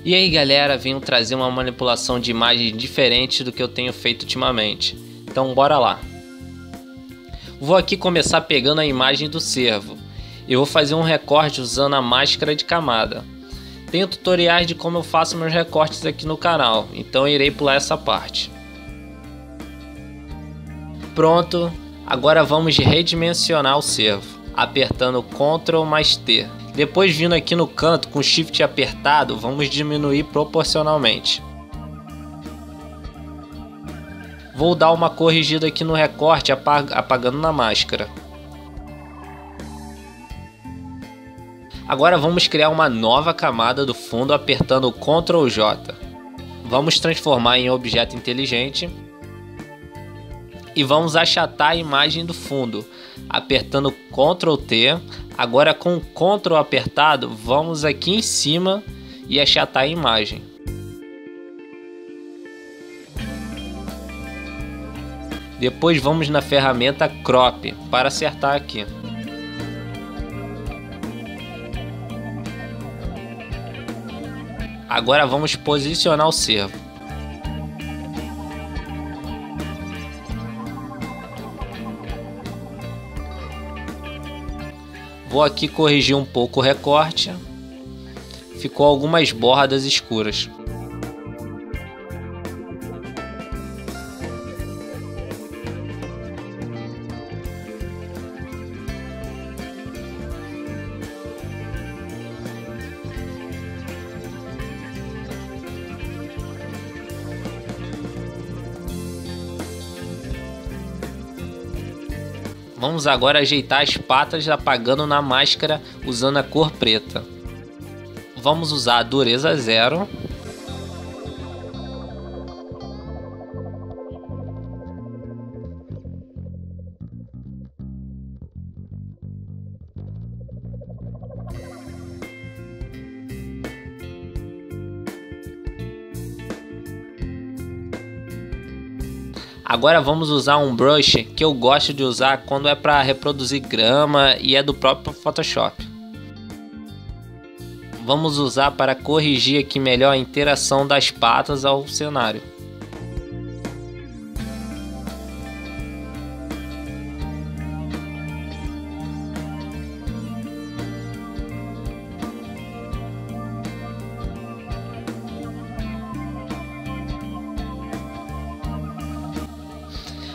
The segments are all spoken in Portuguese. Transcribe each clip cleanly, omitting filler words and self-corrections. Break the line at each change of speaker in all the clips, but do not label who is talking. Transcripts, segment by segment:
E aí galera, venho trazer uma manipulação de imagem diferente do que eu tenho feito ultimamente. Então bora lá. Vou aqui começar pegando a imagem do cervo. Eu vou fazer um recorte usando a máscara de camada. Tenho tutoriais de como eu faço meus recortes aqui no canal, então irei pular essa parte. Pronto, agora vamos redimensionar o cervo, apertando Ctrl mais T. Depois vindo aqui no canto com Shift apertado, vamos diminuir proporcionalmente. Vou dar uma corrigida aqui no recorte apagando na máscara. Agora vamos criar uma nova camada do fundo apertando Ctrl J. Vamos transformar em objeto inteligente. E vamos achatar a imagem do fundo, apertando Ctrl T. Agora com o Ctrl apertado, vamos aqui em cima e achatar a imagem. Depois vamos na ferramenta Crop para acertar aqui. Agora vamos posicionar o cervo. Vou aqui corrigir um pouco o recorte. Ficou algumas bordas escuras. Vamos agora ajeitar as patas apagando na máscara usando a cor preta. Vamos usar a dureza 0. Agora vamos usar um brush que eu gosto de usar quando é para reproduzir grama e é do próprio Photoshop. Vamos usar para corrigir aqui melhor a interação das patas ao cenário.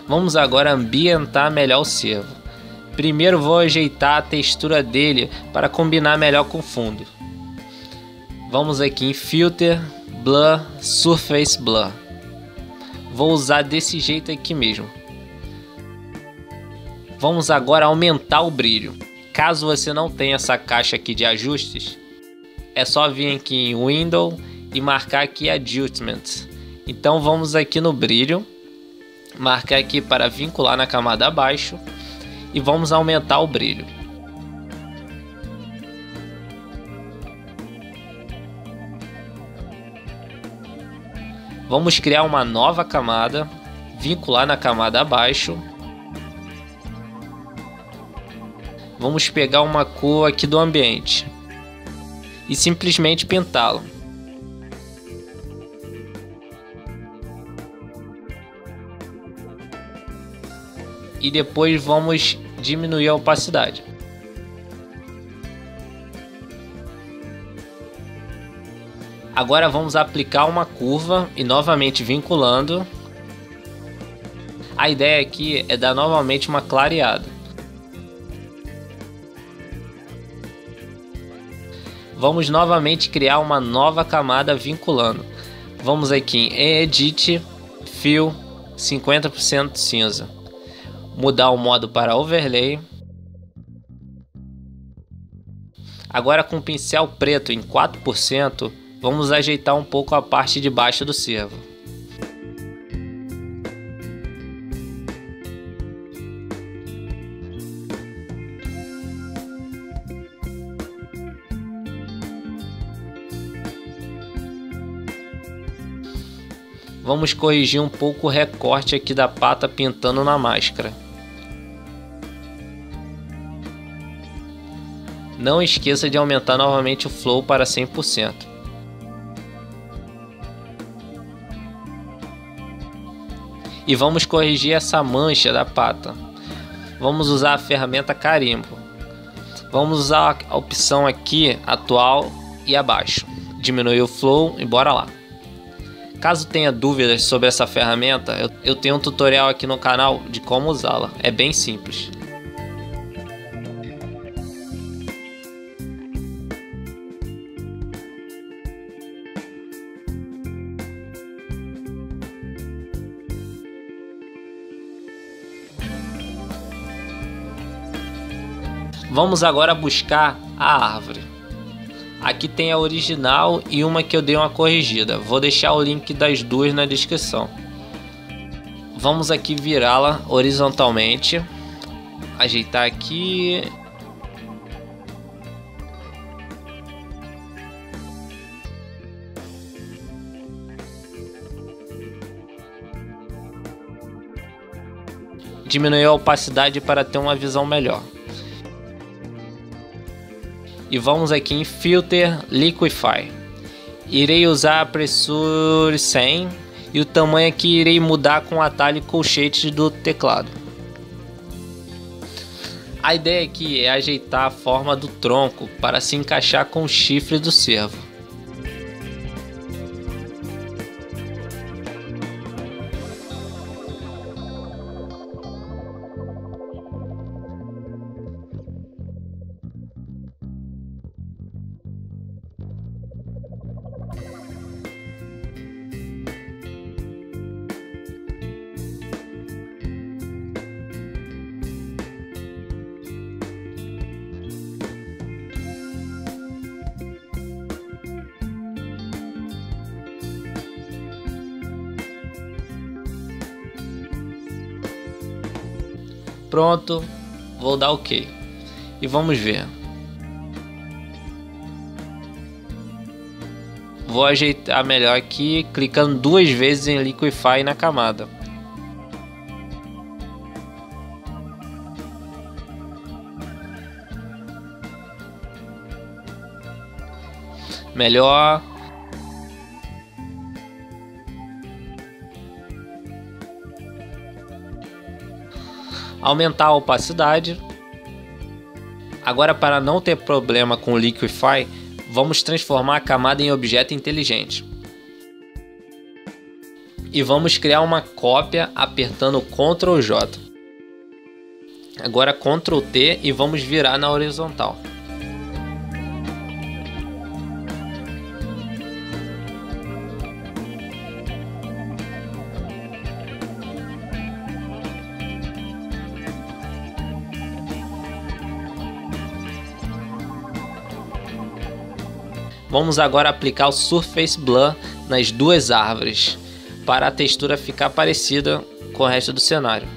Vamos agora ambientar melhor o cervo. Primeiro vou ajeitar a textura dele para combinar melhor com o fundo. Vamos aqui em Filter, Blur, Surface Blur. Vou usar desse jeito aqui mesmo. Vamos agora aumentar o brilho. Caso você não tenha essa caixa aqui de ajustes, é só vir aqui em Window e marcar aqui Adjustments. Então vamos aqui no brilho. Marcar aqui para vincular na camada abaixo e vamos aumentar o brilho. Vamos criar uma nova camada, vincular na camada abaixo. Vamos pegar uma cor aqui do ambiente e simplesmente pintá-lo. E depois vamos diminuir a opacidade. Agora vamos aplicar uma curva e novamente vinculando. A ideia aqui é dar novamente uma clareada. Vamos novamente criar uma nova camada vinculando. Vamos aqui em Edit, Fill, 50% cinza. Mudar o modo para Overlay. Agora com o pincel preto em 4%, vamos ajeitar um pouco a parte de baixo do cervo. Vamos corrigir um pouco o recorte aqui da pata pintando na máscara. Não esqueça de aumentar novamente o flow para 100%. e vamos corrigir essa mancha da pata. Vamos usar a ferramenta carimbo. Vamos usar a opção aqui atual e abaixo. Diminuir o flow e bora lá. Caso tenha dúvidas sobre essa ferramenta, eu tenho um tutorial aqui no canal de como usá-la. É bem simples. Vamos agora buscar a árvore. Aqui tem a original e uma que eu dei uma corrigida. Vou deixar o link das duas na descrição. Vamos aqui virá-la horizontalmente. Ajeitar aqui. Diminuir a opacidade para ter uma visão melhor. E vamos aqui em Filter Liquify. Irei usar a Pressure 100 e o tamanho aqui irei mudar com o atalho colchete do teclado. A ideia aqui é ajeitar a forma do tronco para se encaixar com o chifre do cervo. Pronto, vou dar OK. E vamos ver. Vou ajeitar melhor aqui, clicando 2 vezes em Liquify na camada. Melhor. Aumentar a opacidade. Agora, para não ter problema com o Liquify, vamos transformar a camada em objeto inteligente. E vamos criar uma cópia apertando Ctrl J. Agora Ctrl T e vamos virar na horizontal. Vamos agora aplicar o Surface Blur nas duas árvores, para a textura ficar parecida com o resto do cenário.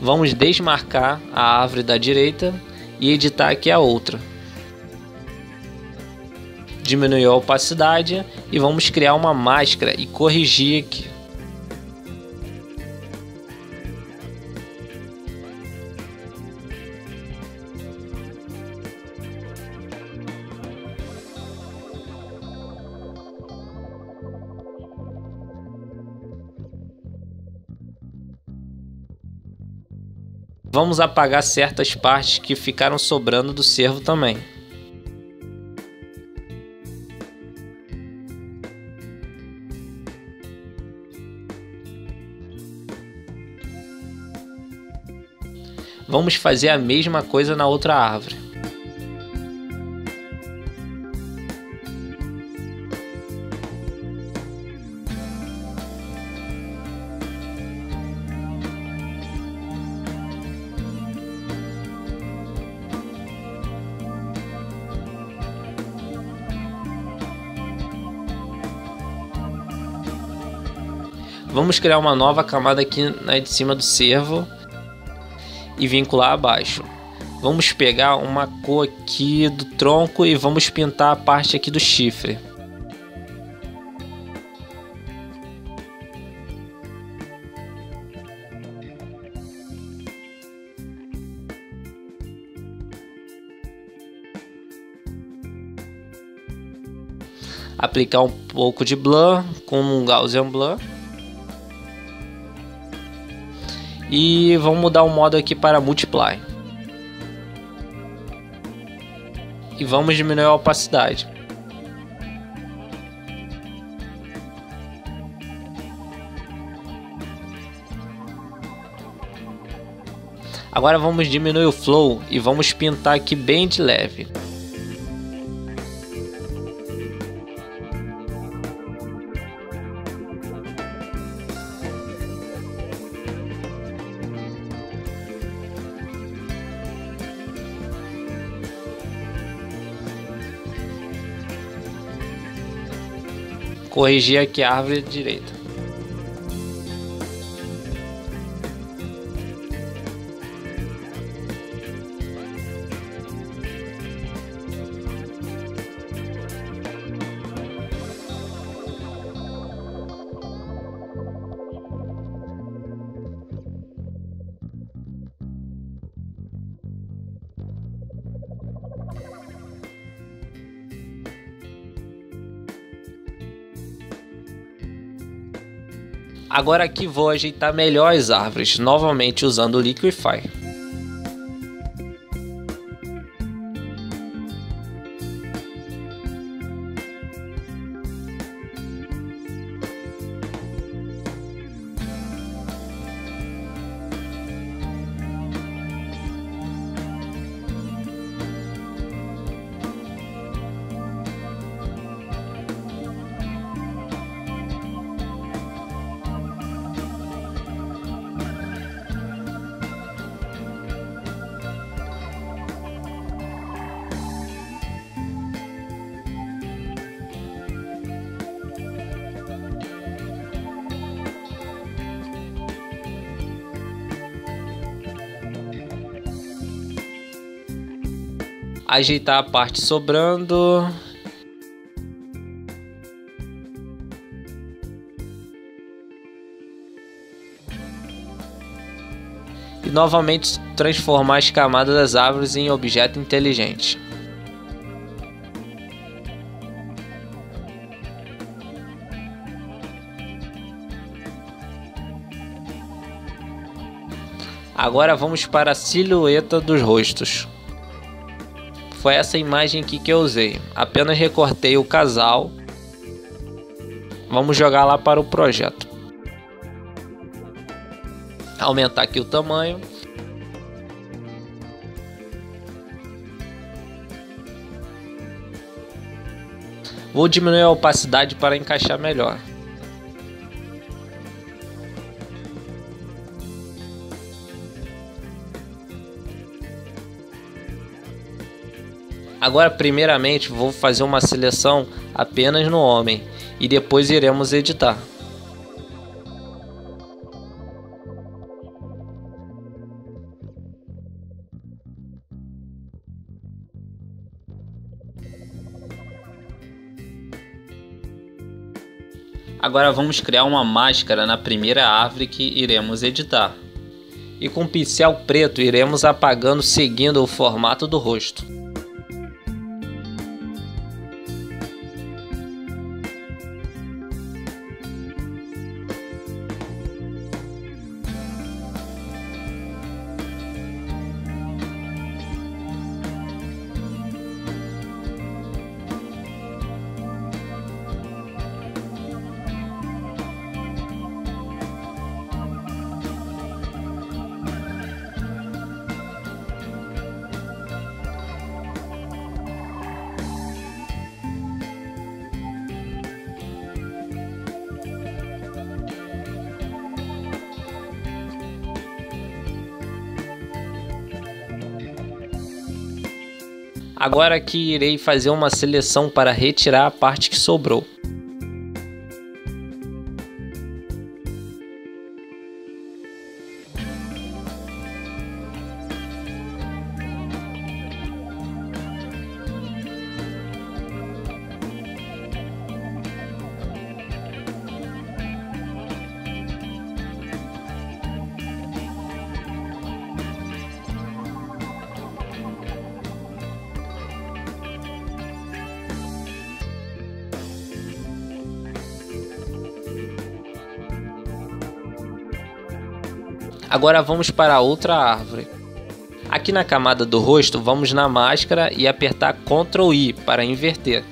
Vamos desmarcar a árvore da direita e editar aqui a outra. Diminuir a opacidade e vamos criar uma máscara e corrigir aqui. Vamos apagar certas partes que ficaram sobrando do cervo também. Vamos fazer a mesma coisa na outra árvore. Vamos criar uma nova camada aqui na de cima do cervo e vincular abaixo. Vamos pegar uma cor aqui do tronco e vamos pintar a parte aqui do chifre. aplicar um pouco de blur com um Gaussian Blur. E vamos mudar o modo aqui para Multiply. E vamos diminuir a opacidade. Agora vamos diminuir o flow e vamos pintar aqui bem de leve. Corrigir aqui a árvore direita. Agora aqui vou ajeitar melhor as árvores, novamente usando o Liquify. Ajeitar a parte sobrando. E novamente transformar as camadas das árvores em objeto inteligente. Agora vamos para a silhueta dos rostos. Foi essa imagem aqui que eu usei. Apenas recortei o casal. Vamos jogar lá para o projeto. Aumentar aqui o tamanho. Vou diminuir a opacidade para encaixar melhor. Agora, primeiramente, vou fazer uma seleção apenas no homem e depois iremos editar. Agora vamos criar uma máscara na primeira árvore que iremos editar. E com pincel preto iremos apagando seguindo o formato do rosto. Agora aqui irei fazer uma seleção para retirar a parte que sobrou. Agora vamos para outra árvore. Aqui na camada do rosto, vamos na máscara e apertar Ctrl I para inverter.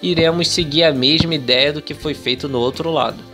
Iremos seguir a mesma ideia do que foi feito no outro lado.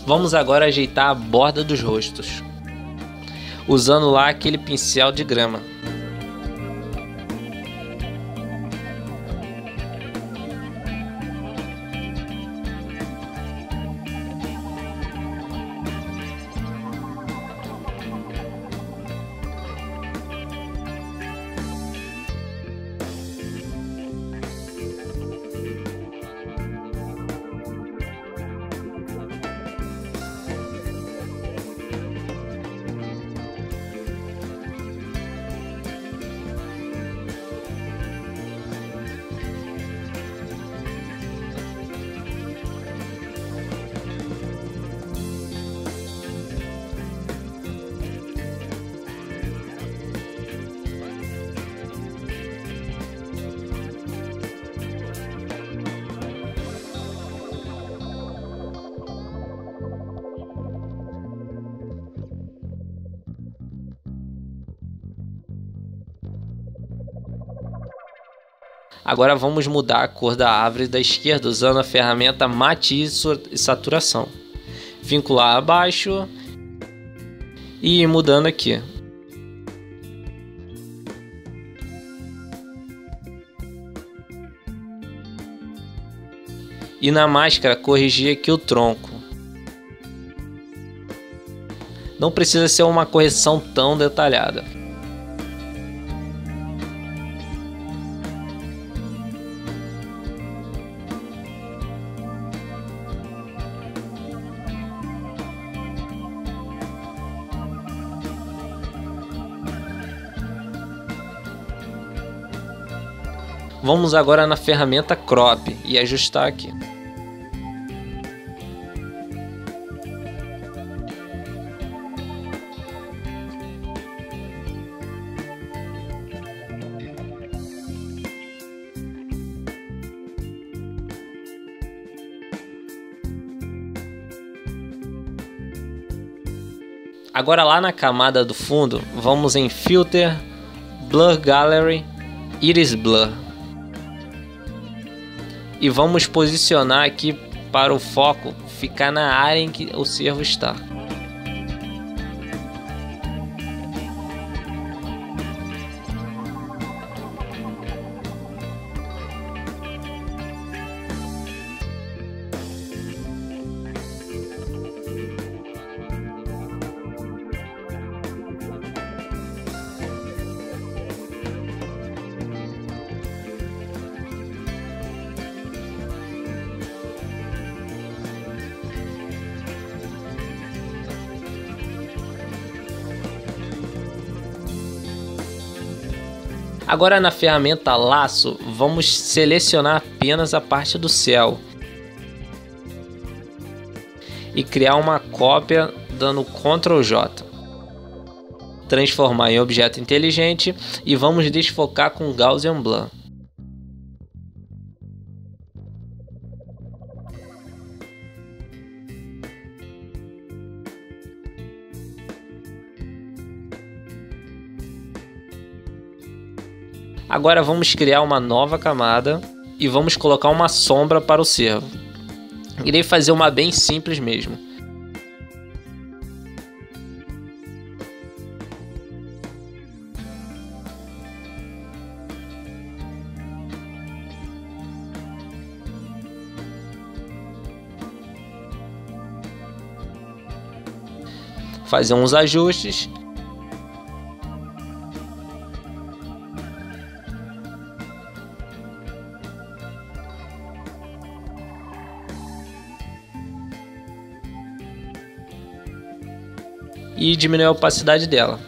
Vamos agora ajeitar a borda dos rostos, usando lá aquele pincel de grama. Agora vamos mudar a cor da árvore da esquerda usando a ferramenta Matiz e Saturação. Vincular abaixo e ir mudando aqui. E na máscara corrigir aqui o tronco. Não precisa ser uma correção tão detalhada. Vamos agora na ferramenta Crop e ajustar aqui. Agora lá na camada do fundo, vamos em Filter, Blur Gallery, Iris Blur. E vamos posicionar aqui para o foco ficar na área em que o cervo está. Agora na ferramenta Laço, vamos selecionar apenas a parte do céu e criar uma cópia dando Ctrl J. Transformar em objeto inteligente e vamos desfocar com Gaussian Blur. Agora vamos criar uma nova camada e vamos colocar uma sombra para o cervo. Irei fazer uma bem simples mesmo. Fazer uns ajustes. E diminuir a opacidade dela.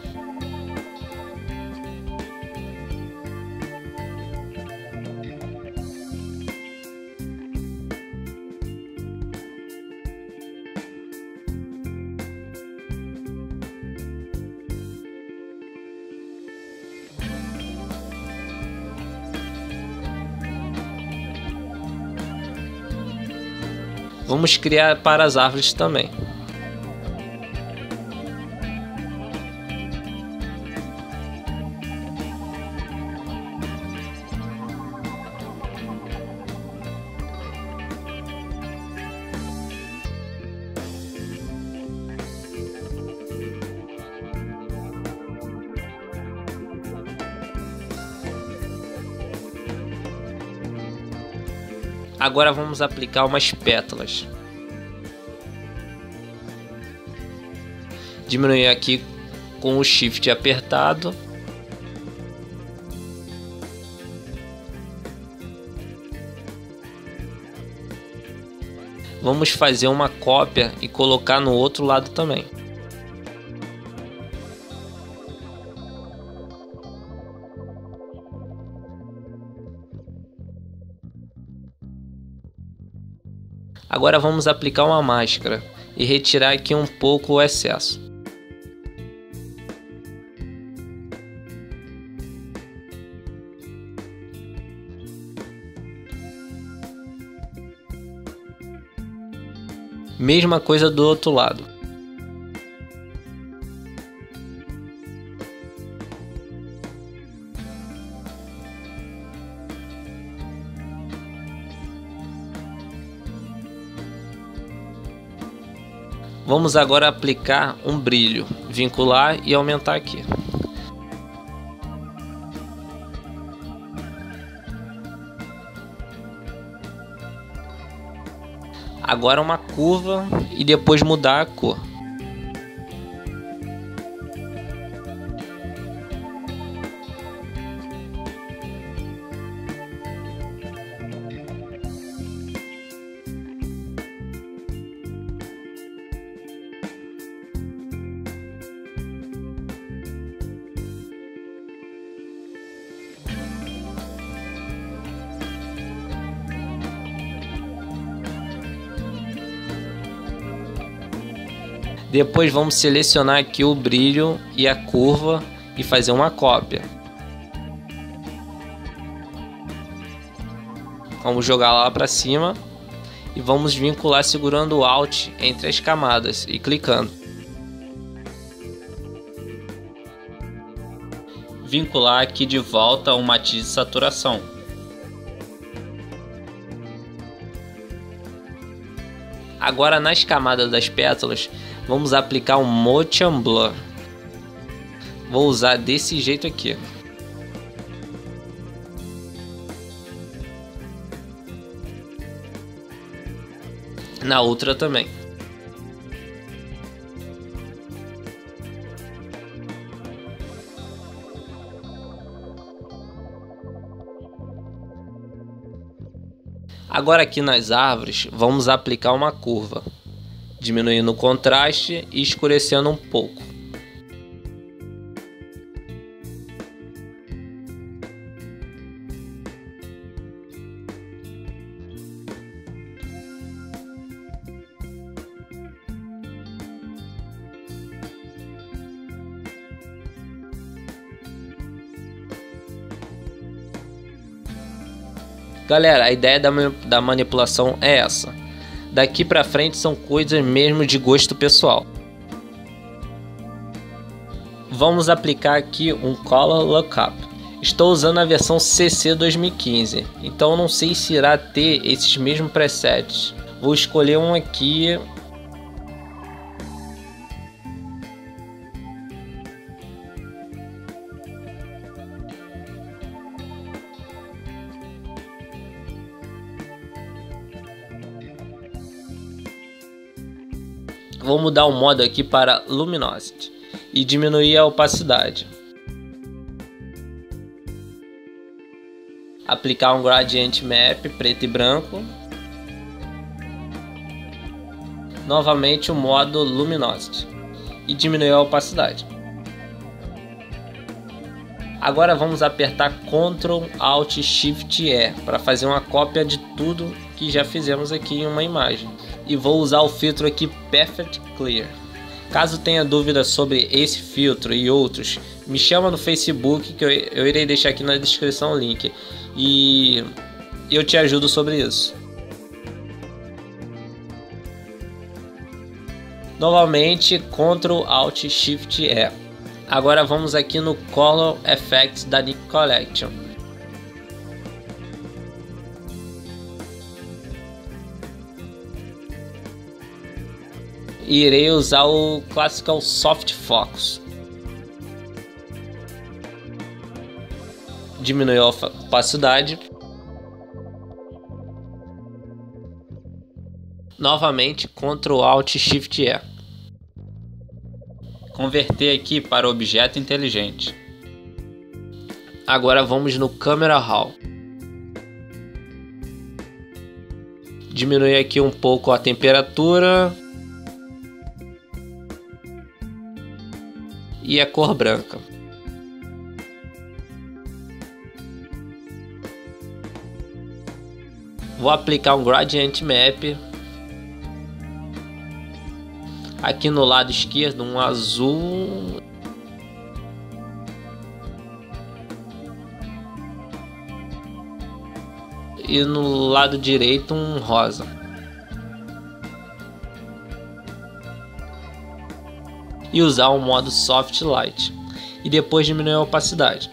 Vamos criar para as árvores também. Agora vamos aplicar umas pétalas. Diminuir aqui com o Shift apertado. Vamos fazer uma cópia e colocar no outro lado também. Agora vamos aplicar uma máscara e retirar aqui um pouco o excesso. Mesma coisa do outro lado. Vamos agora aplicar um brilho, vincular e aumentar aqui. Agora uma curva e depois mudar a cor. Depois vamos selecionar aqui o brilho e a curva e fazer uma cópia. Vamos jogar lá para cima e vamos vincular segurando o Alt entre as camadas e clicando. Vincular aqui de volta o matiz de saturação. Agora nas camadas das pétalas vamos aplicar um Motion Blur. Vou usar desse jeito aqui. Na outra também. Agora aqui nas árvores vamos aplicar uma curva, diminuindo o contraste e escurecendo um pouco. Galera, a ideia da manipulação é essa. Daqui pra frente são coisas mesmo de gosto pessoal. Vamos aplicar aqui um Color Lookup. Estou usando a versão CC 2015, então não sei se irá ter esses mesmos presets. Vou escolher um aqui. Vou mudar o modo aqui para Luminosity e diminuir a opacidade. Aplicar um Gradient Map preto e branco. Novamente o modo Luminosity e diminuir a opacidade. Agora vamos apertar Ctrl Alt Shift E para fazer uma cópia de tudo que já fizemos aqui em uma imagem. E vou usar o filtro aqui Perfect Clear. Caso tenha dúvidas sobre esse filtro e outros, me chama no Facebook que eu irei deixar aqui na descrição o link e eu te ajudo sobre isso. Novamente Ctrl Alt Shift E. Agora vamos aqui no Color Effects da Nik Collection. E irei usar o Classical Soft Focus. Diminuir a opacidade. Novamente Ctrl Alt Shift E. Converter aqui para objeto inteligente. Agora vamos no Camera Raw. Diminuir aqui um pouco a temperatura. E a cor branca. Vou aplicar um Gradient Map. Aqui no lado esquerdo um azul. E no lado direito um rosa. E usar o modo Soft Light e depois diminuir a opacidade.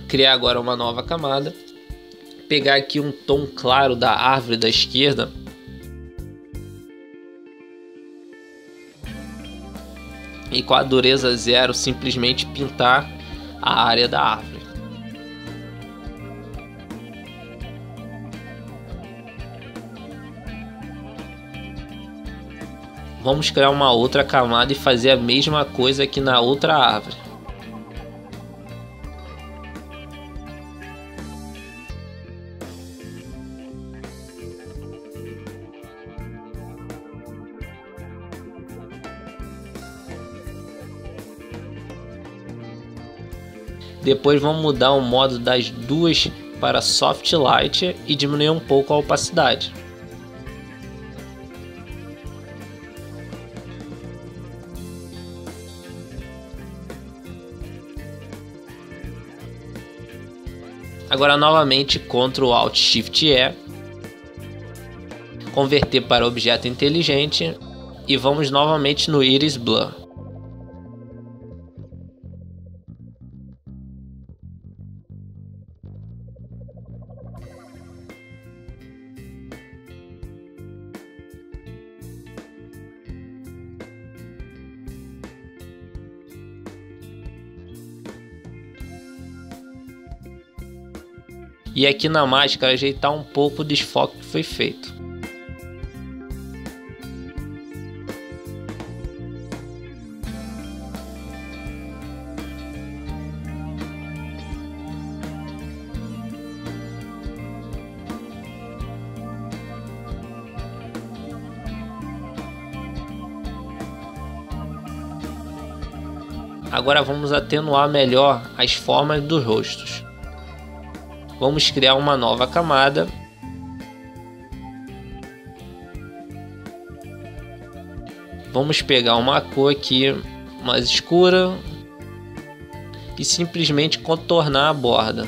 Criar agora uma nova camada, pegar aqui um tom claro da árvore da esquerda e com a dureza 0 simplesmente pintar a área da árvore. Vamos criar uma outra camada e fazer a mesma coisa aqui na outra árvore. Depois vamos mudar o modo das duas para Soft Light e diminuir um pouco a opacidade. Agora novamente Ctrl Alt Shift E, converter para objeto inteligente e vamos novamente no Iris Blur. E aqui na máscara ajeitar um pouco o desfoque que foi feito. Agora vamos atenuar melhor as formas dos rostos. Vamos criar uma nova camada. Vamos pegar uma cor aqui mais escura e simplesmente contornar a borda.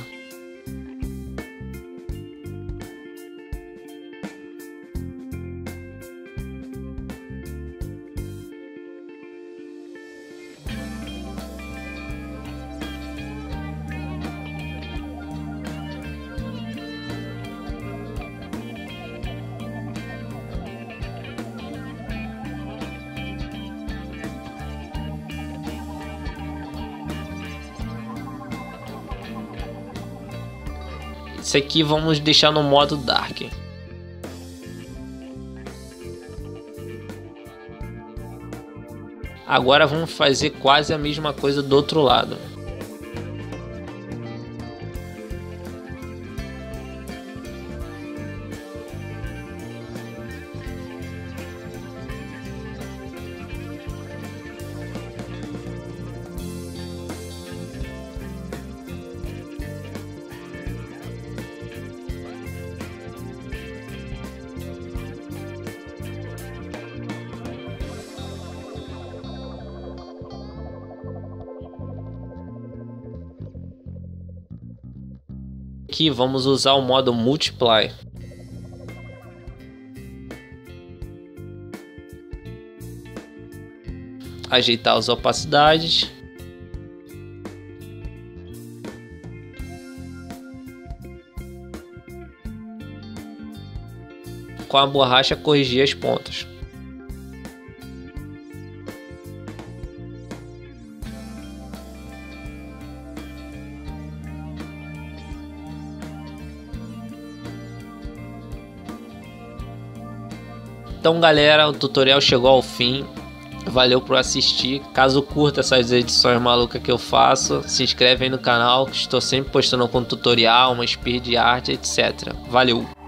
Esse aqui vamos deixar no modo Dark. Agora vamos fazer quase a mesma coisa do outro lado. Aqui vamos usar o modo Multiply. Ajeitar as opacidades. Com a borracha corrigir as pontas. Então galera, o tutorial chegou ao fim. Valeu por assistir. Caso curta essas edições malucas que eu faço, se inscreve aí no canal, que estou sempre postando com tutorial, uma speed de arte, etc. Valeu!